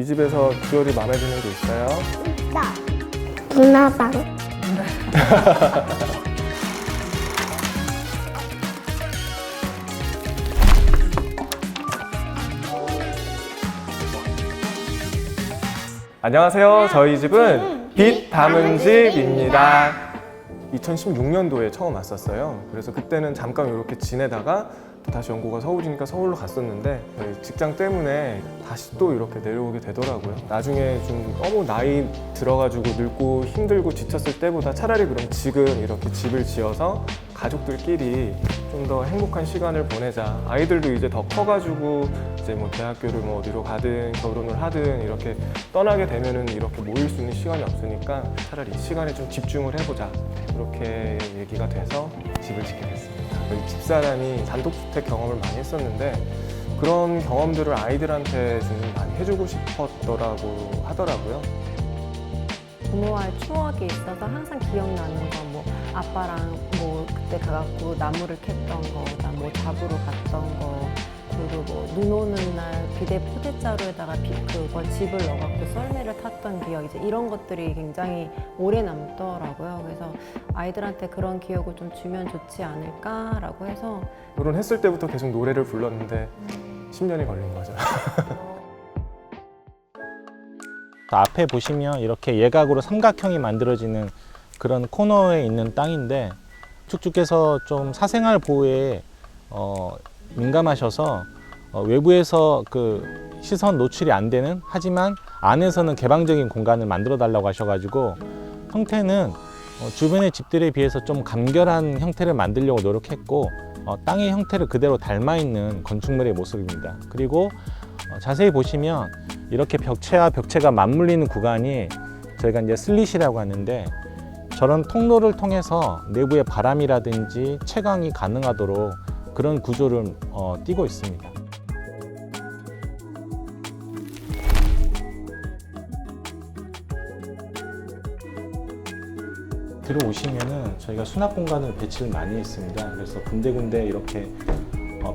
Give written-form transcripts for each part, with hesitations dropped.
이 집에서 비주얼이 마음에 드는 게 있어요? 나 누나방. 안녕하세요. 저희 집은 빛 담은 집입니다. 2016년도에 처음 왔었어요. 그래서 그때는 잠깐 이렇게 지내다가 또 다시 연고가 서울이니까 서울로 갔었는데 저희 직장 때문에 다시 또 이렇게 내려오게 되더라고요. 나중에 좀 너무 나이 들어가지고 늙고 힘들고 지쳤을 때보다 차라리 그럼 지금 이렇게 집을 지어서 가족들끼리 좀 더 행복한 시간을 보내자. 아이들도 이제 더 커가지고 이제 뭐 대학교를 뭐 어디로 가든 결혼을 하든 이렇게 떠나게 되면은 이렇게 모일 수 있는 시간이 없으니까 차라리 이 시간에 좀 집중을 해보자. 이렇게 얘기가 돼서 집을 짓게 됐습니다. 저희 집사람이 단독주택 경험을 많이 했었는데 그런 경험들을 아이들한테 좀 많이 해주고 싶었더라고 하더라고요. 부모와의 추억이 있어서 항상 기억나는 거, 뭐 아빠랑 뭐 그때 가갖고 나무를 캤던 거, 나 뭐 잡으러 갔던 거, 그리고 뭐 눈 오는 날 비대 포대자루에다가 그걸 집을 넣어갖고 썰매를 탔던 기억, 이제 이런 것들이 굉장히 오래 남더라고요. 그래서 아이들한테 그런 기억을 좀 주면 좋지 않을까라고 해서 결혼했을 때부터 계속 노래를 불렀는데 10년이 걸린 거죠. 앞에 보시면 이렇게 예각으로 삼각형이 만들어지는 그런 코너에 있는 땅인데 축주께서 좀 사생활 보호에 민감하셔서 외부에서 그 시선 노출이 안 되는, 하지만 안에서는 개방적인 공간을 만들어 달라고 하셔가지고 형태는 주변의 집들에 비해서 좀 간결한 형태를 만들려고 노력했고 땅의 형태를 그대로 닮아 있는 건축물의 모습입니다. 그리고 자세히 보시면 이렇게 벽체와 벽체가 맞물리는 구간이 저희가 이제 슬릿이라고 하는데 저런 통로를 통해서 내부의 바람이라든지 채광이 가능하도록 그런 구조를 띄고 있습니다. 들어오시면은 저희가 수납 공간을 배치를 많이 했습니다. 그래서 군데군데 이렇게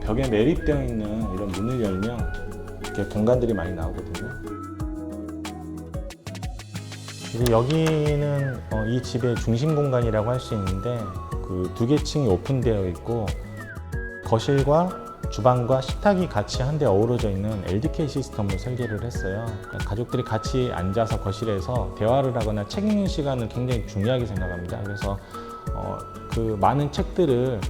벽에 매립되어 있는 이런 문을 열면 이렇게 공간들이 많이 나오거든요. 그리고 여기는 이 집의 중심 공간이라고 할 수 있는데 그 두 개 층이 오픈되어 있고 거실과 주방과 식탁이 같이 한데 어우러져 있는 LDK 시스템으로 설계를 했어요. 가족들이 같이 앉아서 거실에서 대화를 하거나 책 읽는 시간을 굉장히 중요하게 생각합니다. 그래서 그 많은 책들을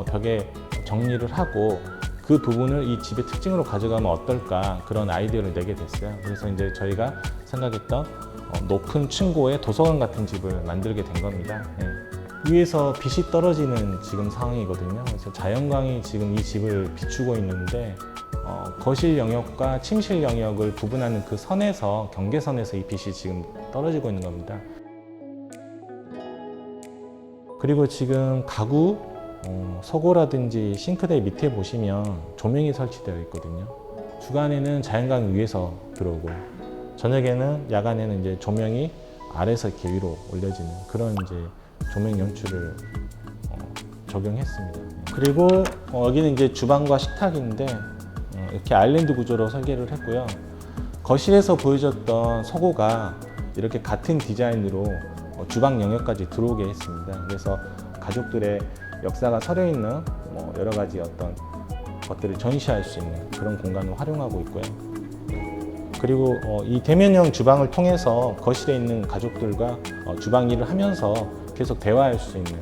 벽에 정리를 하고 그 부분을 이 집의 특징으로 가져가면 어떨까, 그런 아이디어를 내게 됐어요. 그래서 이제 저희가 생각했던 높은 층고의 도서관 같은 집을 만들게 된 겁니다. 위에서 빛이 떨어지는 지금 상황이거든요. 그래서 자연광이 지금 이 집을 비추고 있는데 거실 영역과 침실 영역을 구분하는 그 선에서, 경계선에서 이 빛이 지금 떨어지고 있는 겁니다. 그리고 지금 가구 서고라든지 싱크대 밑에 보시면 조명이 설치되어 있거든요. 주간에는 자연광이 위에서 들어오고 저녁에는, 야간에는 이제 조명이 아래서 이렇게 위로 올려지는 그런 이제 조명 연출을 적용했습니다. 그리고 여기는 이제 주방과 식탁인데 이렇게 아일랜드 구조로 설계를 했고요. 거실에서 보여줬던 서고가 이렇게 같은 디자인으로 주방 영역까지 들어오게 했습니다. 그래서 가족들의 역사가 서려 있는 여러 가지 어떤 것들을 전시할 수 있는 그런 공간을 활용하고 있고요. 그리고 이 대면형 주방을 통해서 거실에 있는 가족들과 주방 일을 하면서 계속 대화할 수 있는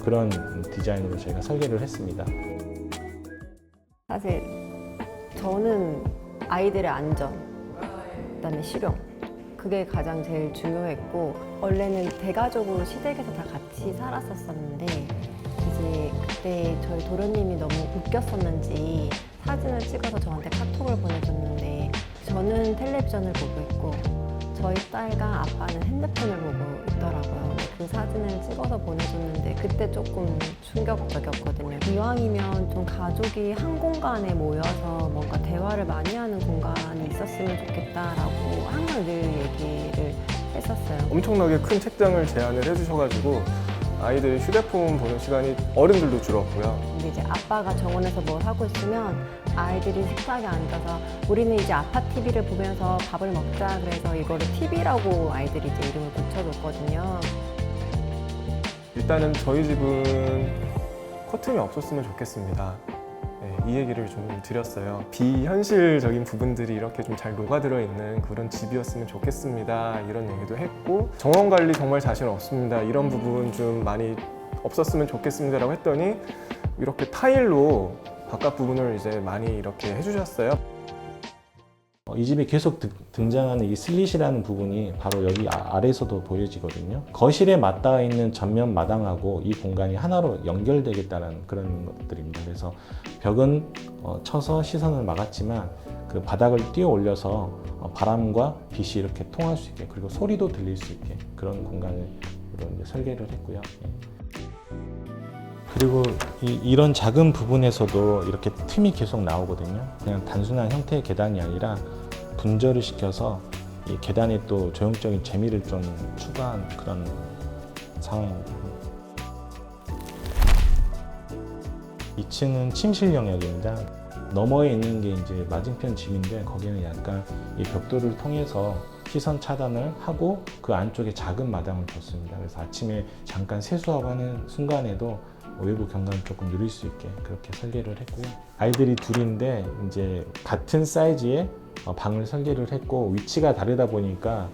그런 디자인으로 저희가 설계를 했습니다. 사실 저는 아이들의 안전, 그다음에 실용, 그게 가장 제일 중요했고, 원래는 대가족으로 시댁에서 다 같이 살았었는데 이제 그때 저희 도련님이 너무 웃겼었는지 사진을 찍어서 저한테 카톡을 보내줬는데 저는 텔레비전을 보고 있고 저희 딸과 아빠는 핸드폰을 보고 있더라고요. 근데 그 사진을 찍어서 보내줬는데 그때 조금 충격적이었거든요. 이왕이면 좀 가족이 한 공간에 모여서 뭔가 대화를 많이 하는 공간이 있었으면 좋겠다라고 항상 늘 얘기를 했었어요. 엄청나게 큰 책장을 제안을 해주셔가지고 아이들이 휴대폰 보는 시간이 어른들도 줄었고요. 근데 이제 아빠가 정원에서 뭘 하고 있으면 아이들이 식탁에 앉아서 우리는 이제 아빠 TV를 보면서 밥을 먹자 그래서 이거를 TV라고 아이들이 이제 이름을 붙여줬거든요. 일단은 저희 집은 커튼이 없었으면 좋겠습니다. 네, 이 얘기를 좀 드렸어요. 비현실적인 부분들이 이렇게 좀 잘 녹아들어 있는 그런 집이었으면 좋겠습니다. 이런 얘기도 했고, 정원 관리 정말 자신 없습니다. 이런 부분 좀 많이 없었으면 좋겠습니다라고 했더니 이렇게 타일로 바깥 부분을 이제 많이 이렇게 해주셨어요. 이 집에 계속 등장하는 이 슬릿이라는 부분이 바로 여기 아래에서도 보여지거든요. 거실에 맞닿아 있는 전면 마당하고 이 공간이 하나로 연결되겠다는 그런 것들입니다. 그래서 벽은 쳐서 시선을 막았지만 그 바닥을 띄어 올려서 바람과 빛이 이렇게 통할 수 있게, 그리고 소리도 들릴 수 있게 그런 공간으로 이제 설계를 했고요. 그리고 이런 작은 부분에서도 이렇게 틈이 계속 나오거든요. 그냥 단순한 형태의 계단이 아니라 분절을 시켜서 이 계단에 또 조형적인 재미를 좀 추가한 그런 상황입니다. 2층은 침실 영역입니다. 너머에 있는 게 이제 맞은편 집인데 거기는 약간 이 벽돌을 통해서 시선 차단을 하고 그 안쪽에 작은 마당을 뒀습니다. 그래서 아침에 잠깐 세수하고 하는 순간에도 외부 경관을 조금 누릴 수 있게 그렇게 설계를 했고요. 아이들이 둘인데 이제 같은 사이즈의 방을 설계를 했고, 위치가 다르다 보니까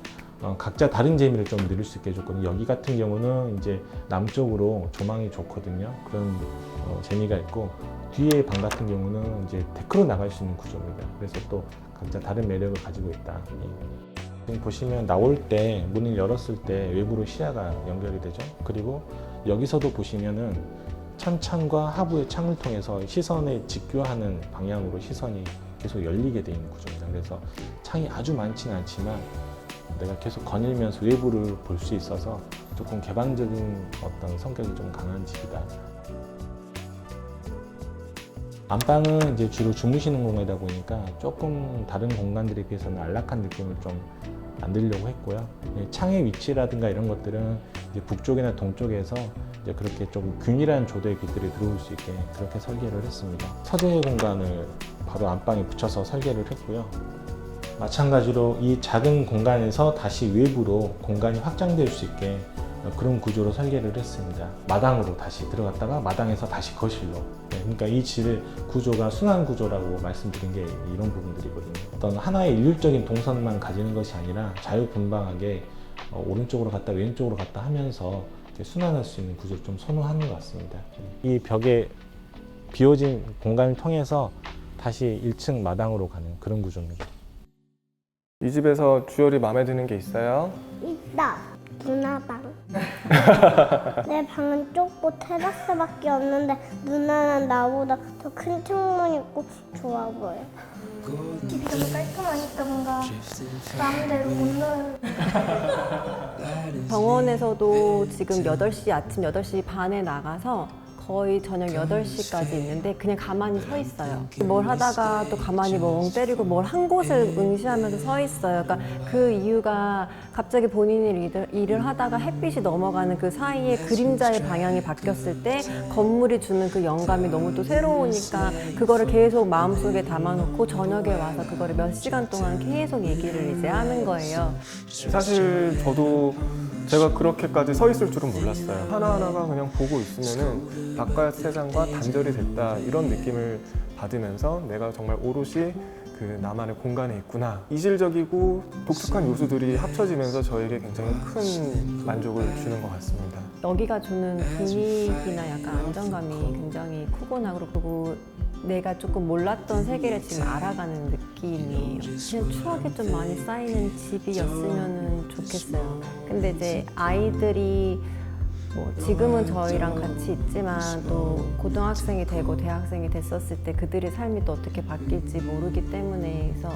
각자 다른 재미를 좀 누릴 수 있게 해줬거든요. 여기 같은 경우는 이제 남쪽으로 조망이 좋거든요. 그런 재미가 있고, 뒤에 방 같은 경우는 이제 데크로 나갈 수 있는 구조입니다. 그래서 또 각자 다른 매력을 가지고 있다. 지금 보시면 나올 때 문을 열었을 때 외부로 시야가 연결이 되죠. 그리고 여기서도 보시면은 천창과 하부의 창을 통해서 시선에 직교하는 방향으로 시선이 계속 열리게 되어 있는 구조입니다. 그래서 창이 아주 많지는 않지만 내가 계속 거닐면서 외부를 볼 수 있어서 조금 개방적인 어떤 성격이 좀 강한 집이다. 안방은 이제 주로 주무시는 공간이다 보니까 조금 다른 공간들에 비해서는 안락한 느낌을 좀 만들려고 했고요. 창의 위치라든가 이런 것들은 이제 북쪽이나 동쪽에서 이제 그렇게 좀 균일한 조도의 빛들이 들어올 수 있게 그렇게 설계를 했습니다. 서재 공간을 바로 안방에 붙여서 설계를 했고요. 마찬가지로 이 작은 공간에서 다시 외부로 공간이 확장될 수 있게 그런 구조로 설계를 했습니다. 마당으로 다시 들어갔다가 마당에서 다시 거실로. 그러니까 이 집의 구조가 순환 구조라고 말씀드린 게 이런 부분들이거든요. 어떤 하나의 일률적인 동선만 가지는 것이 아니라 자유분방하게 오른쪽으로 갔다 왼쪽으로 갔다 하면서 순환할 수 있는 구조를 좀 선호하는 것 같습니다. 이 벽에 비워진 공간을 통해서 다시 1층 마당으로 가는 그런 구조입니다. 이 집에서 주열이 마음에 드는 게 있어요? 있다. 누나 방. 내 방은 좁고 테라스밖에 없는데 누나는 나보다 더 큰 창문 있고 좋아 보여. 집이 너무 깔끔하니까 뭔가 마음대로 못 놀아요. 정원에서도 지금 8시, 아침 8시 반에 나가서 거의 저녁 8시까지 있는데 그냥 가만히 서 있어요. 뭘 하다가 또 가만히 멍 때리고 뭘 한 곳을 응시하면서 서 있어요. 그러니까 그 이유가 갑자기 본인이 일을 하다가 햇빛이 넘어가는 그 사이에 그림자의 방향이 바뀌었을 때 건물이 주는 그 영감이 너무 또 새로우니까 그거를 계속 마음속에 담아놓고 저녁에 와서 그거를 몇 시간 동안 계속 얘기를 이제 하는 거예요. 사실 저도 제가 그렇게까지 서 있을 줄은 몰랐어요. 하나하나가 그냥 보고 있으면은 바깥 세상과 단절이 됐다 이런 느낌을 받으면서 내가 정말 오롯이 그 나만의 공간에 있구나. 이질적이고 독특한 요소들이 합쳐지면서 저에게 굉장히 큰 만족을 주는 것 같습니다. 여기가 주는 분위기나 약간 안정감이 굉장히 크구나. 그리고 내가 조금 몰랐던 세계를 지금 알아가는 느낌이에요. 그냥 추억이 좀 많이 쌓이는 집이었으면 좋겠어요. 근데 이제 아이들이 뭐 지금은 저희랑 같이 있지만 또 고등학생이 되고 대학생이 됐었을 때 그들의 삶이 또 어떻게 바뀔지 모르기 때문에 그래서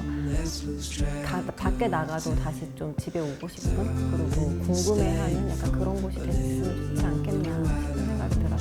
밖에 나가도 다시 좀 집에 오고 싶은 그리고 궁금해하는 약간 그런 곳이 됐으면 좋지 않겠나 싶은 생각이 들어요.